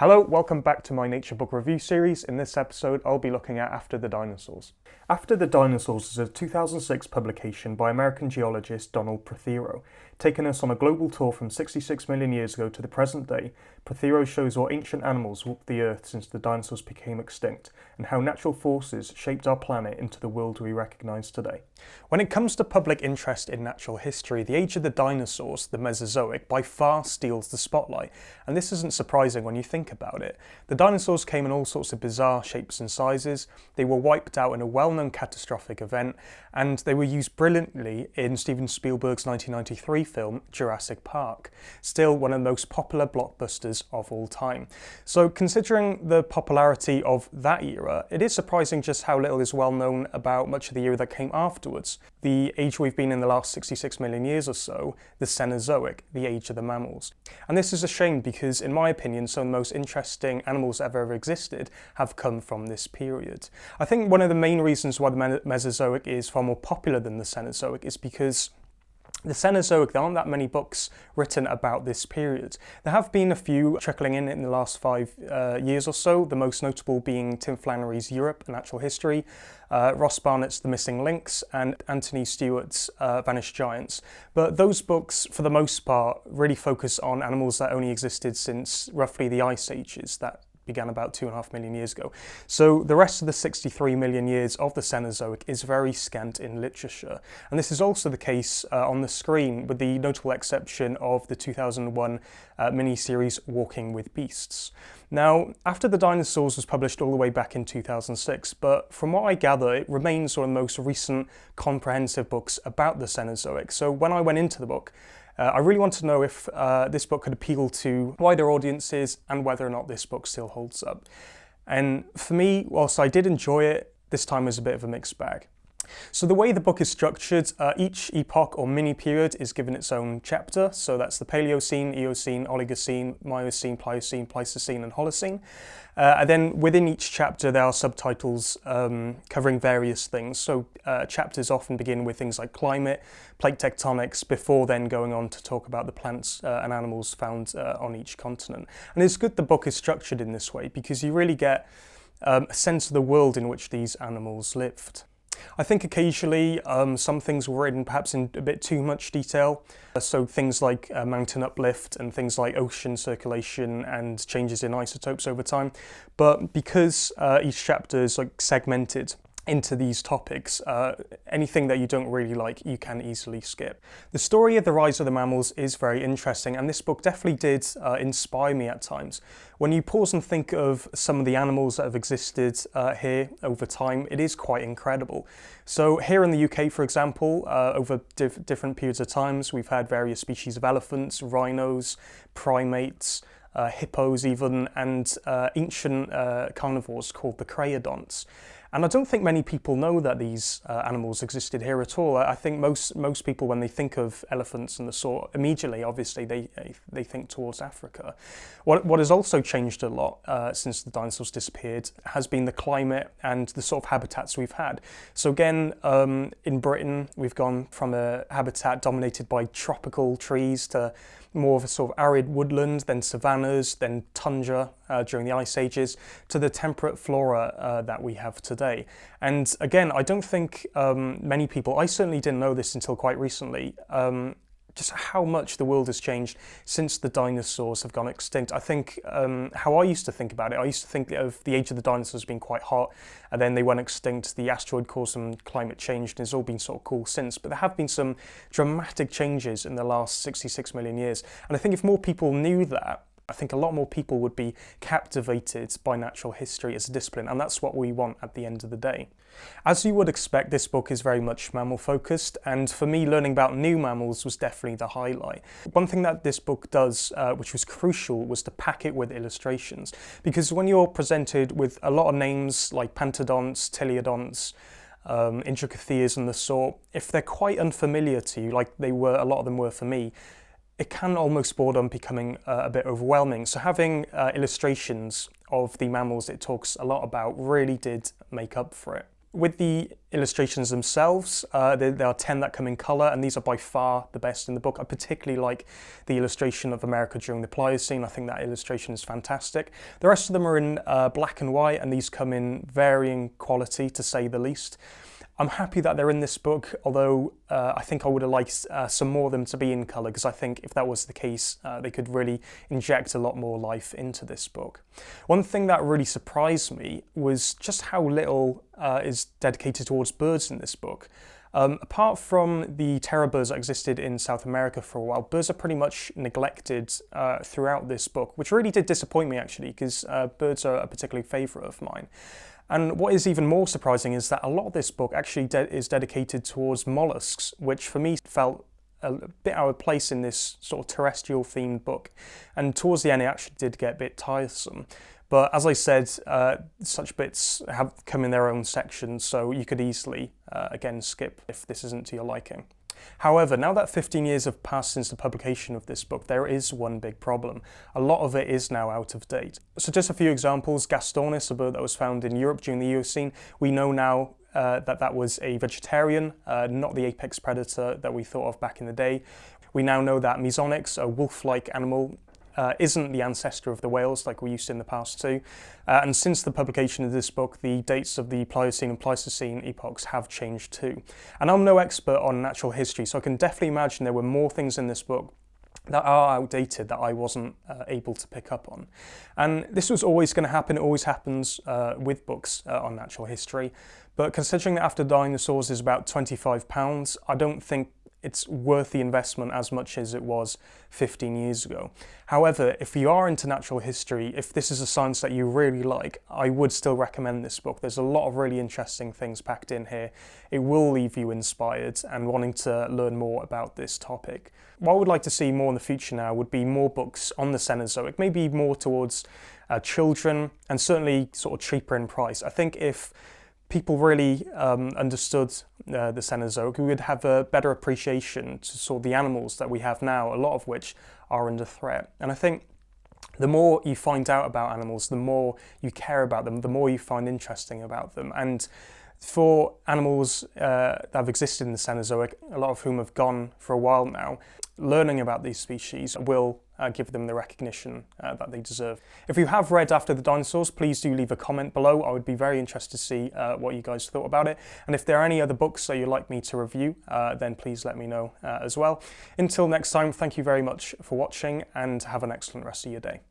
Hello, welcome back to my nature book review series. In this episode, I'll be looking at After the Dinosaurs. After the Dinosaurs is a 2006 publication by American geologist Donald Prothero. Taking us on a global tour from 66 million years ago to the present day, Prothero shows what ancient animals walked the Earth since the dinosaurs became extinct, and how natural forces shaped our planet into the world we recognise today. When it comes to public interest in natural history, the age of the dinosaurs, the Mesozoic, by far steals the spotlight, and this isn't surprising when you think about it. The dinosaurs came in all sorts of bizarre shapes and sizes, they were wiped out in a well-known catastrophic event, and they were used brilliantly in Steven Spielberg's 1993 film Jurassic Park, still one of the most popular blockbusters of all time. So considering the popularity of that era, it is surprising just how little is well known about much of the era that came afterwards. The age we've been in the last 66 million years or so, the Cenozoic, the age of the mammals. And this is a shame because, in my opinion, some of the most interesting animals that have ever existed have come from this period. I think one of the main reasons why the Mesozoic is far more popular than the Cenozoic is because the Cenozoic, there aren't that many books written about this period. There have been a few trickling in the last 5 years or so, the most notable being Tim Flannery's Europe, A Natural History, Ross Barnett's The Missing Links, and Anthony Stewart's Vanished Giants. But those books, for the most part, really focus on animals that only existed since roughly the Ice Ages, that began about 2.5 million years ago. So the rest of the 63 million years of the Cenozoic is very scant in literature. And this is also the case on the screen, with the notable exception of the 2001 miniseries Walking with Beasts. Now, After the Dinosaurs was published all the way back in 2006, but from what I gather, it remains one of the most recent comprehensive books about the Cenozoic. So when I went into the book, I really want to know if this book could appeal to wider audiences and whether or not this book still holds up. And for me, whilst I did enjoy it, this time was a bit of a mixed bag. So the way the book is structured, each epoch or mini-period is given its own chapter. So that's the Paleocene, Eocene, Oligocene, Miocene, Pliocene, Pleistocene and Holocene. And then within each chapter there are subtitles covering various things. So chapters often begin with things like climate, plate tectonics, before then going on to talk about the plants and animals found on each continent. And it's good the book is structured in this way because you really get a sense of the world in which these animals lived. I think occasionally some things were written perhaps in a bit too much detail, so things like mountain uplift and things like ocean circulation and changes in isotopes over time. But because each chapter is segmented into these topics, anything that you don't really like, you can easily skip. The story of the rise of the mammals is very interesting, and this book definitely did inspire me at times. When you pause and think of some of the animals that have existed here over time, it is quite incredible. So here in the UK, for example, over different periods of times, we've had various species of elephants, rhinos, primates, hippos even, and ancient carnivores called the creodonts. And I don't think many people know that these animals existed here at all. I think most people, when they think of elephants and the sort, immediately, obviously, they think towards Africa. What has also changed a lot since the dinosaurs disappeared has been the climate and the sort of habitats we've had. So again, in Britain, we've gone from a habitat dominated by tropical trees to more of a sort of arid woodland, then savannas, then tundra during the ice ages, to the temperate flora that we have today. And again, I don't think many people, I certainly didn't know this until quite recently, just how much the world has changed since the dinosaurs have gone extinct. I think how I used to think about it, I used to think of the age of the dinosaurs being quite hot, and then they went extinct, the asteroid caused some climate change, and it's all been sort of cool since. But there have been some dramatic changes in the last 66 million years. And I think if more people knew that, I think a lot more people would be captivated by natural history as a discipline, and that's what we want at the end of the day. As you would expect, this book is very much mammal focused, and for me, learning about new mammals was definitely the highlight. One thing that this book does, which was crucial, was to pack it with illustrations, because when you're presented with a lot of names like pantodonts, teleodonts, intricatheas and the sort, if they're quite unfamiliar to you, like a lot of them were for me, it can almost board on becoming a bit overwhelming. So having illustrations of the mammals it talks a lot about really did make up for it. With the illustrations themselves, there are 10 that come in colour, and these are by far the best in the book. I particularly like the illustration of America during the Pliocene. I think that illustration is fantastic. The rest of them are in black and white, and these come in varying quality, to say the least. I'm happy that they're in this book, although I think I would have liked some more of them to be in colour, because I think if that was the case, they could really inject a lot more life into this book. One thing that really surprised me was just how little is dedicated towards birds in this book. Apart from the terror birds that existed in South America for a while, birds are pretty much neglected throughout this book, which really did disappoint me actually, because birds are a particular favourite of mine. And what is even more surprising is that a lot of this book actually is dedicated towards mollusks, which for me felt a bit out of place in this sort of terrestrial themed book. And towards the end it actually did get a bit tiresome. But as I said, such bits have come in their own section, so you could easily, again, skip if this isn't to your liking. However, now that 15 years have passed since the publication of this book, there is one big problem. A lot of it is now out of date. So just a few examples. Gastonis, a bird that was found in Europe during the Eocene, we know now that was a vegetarian, not the apex predator that we thought of back in the day. We now know that Misonyx, a wolf-like animal, isn't the ancestor of the whales like we used to in the past too. And since the publication of this book, the dates of the Pliocene and Pleistocene epochs have changed too. And I'm no expert on natural history, so I can definitely imagine there were more things in this book that are outdated that I wasn't able to pick up on. And this was always going to happen, it always happens with books on natural history. But considering that After Dinosaurs is about £25, I don't think it's worth the investment as much as it was 15 years ago. However, if you are into natural history, if this is a science that you really like, I would still recommend this book. There's a lot of really interesting things packed in here. It will leave you inspired and wanting to learn more about this topic. What I would like to see more in the future now would be more books on the Cenozoic, maybe more towards children, and certainly sort of cheaper in price. I think if people really understood the Cenozoic, we would have a better appreciation to sort of the animals that we have now, a lot of which are under threat. And I think the more you find out about animals, the more you care about them, the more you find interesting about them. And for animals that have existed in the Cenozoic, a lot of whom have gone for a while now, learning about these species will give them the recognition that they deserve. If you have read After the Dinosaurs, please do leave a comment below. I would be very interested to see what you guys thought about it. And if there are any other books that you'd like me to review, then please let me know as well. Until next time, thank you very much for watching and have an excellent rest of your day.